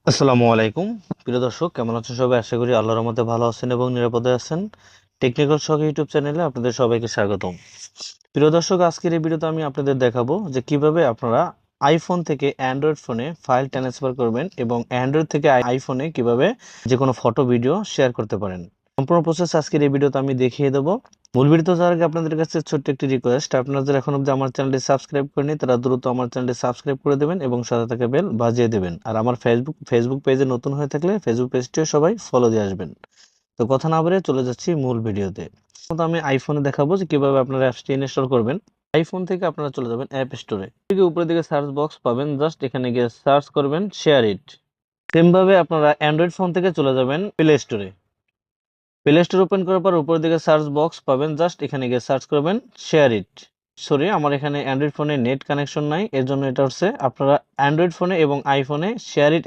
আসসালামু আলাইকুম প্রিয় দর্শক, কেমন আছেন সবাই? আশা করি আল্লাহর রহমতে ভালো আছেন এবং নিরাপদে আছেন। টেকনিক্যাল শখ ইউটিউব চ্যানেলে আপনাদের সবাইকে স্বাগতম। প্রিয় দর্শক, আজকের এই ভিডিওতে আমি আপনাদের দেখাবো যে কিভাবে আপনারা আইফোন থেকে অ্যান্ড্রয়েড ফোনে ফাইল ট্রান্সফার করবেন এবং অ্যান্ড্রয়েড থেকে আইফোনে কিভাবে যে কোনো ফটো ভিডিও শেয়ার করতে পারেন। সম্পূর্ণ প্রসেস আজকের এই ভিডিওতে আমি দেখিয়ে দেবো। মূল ভিডিওতে যাওয়ার আগে আপনাদের কাছে ছোট্ট একটি রিকোয়েস্ট, আপনারা যারা এখন অবধি আমার চ্যানেলটি সাবস্ক্রাইব করেনি তারা দ্রুত আমার চ্যানেলটি সাবস্ক্রাইব করে দেবেন এবং সাথে থাকা বেল বাজিয়ে দেবেন। আর আমার ফেসবুক পেজে নতুন হয়ে থাকলে ফেসবুক পেজটিও সবাই ফলো দিয়ে আসবেন। তো কথা না বলে চলে যাচ্ছি মূল ভিডিওতে। তো আমি আইফোনে দেখাবো যে কিভাবে আপনারা অ্যাপসটি ইনস্টল করবেন। আইফোন থেকে আপনারা চলে যাবেন অ্যাপ স্টোরে, উপরের দিকে সার্চ বক্স পাবেন, জাস্ট এখানে গিয়ে সার্চ করবেন শেয়ার ইট। সেম ভাবে আপনারা অ্যান্ড্রয়েড ফোন থেকে চলে যাবেন প্লে স্টোরে। প্লে স্টোর ওপেন করার পর উপরের দিকে সার্চ বক্স পাবেন, জাস্ট এখানে গিয়ে সার্চ করবেন শেয়ার ইট। সরি, আমার এখানে অ্যান্ড্রয়েড ফোনে নেট কানেকশন নাই, এর জন্য এটা হচ্ছে আপনারা অ্যান্ড্রয়েড ফোনে এবং আইফোনে শেয়ার ইট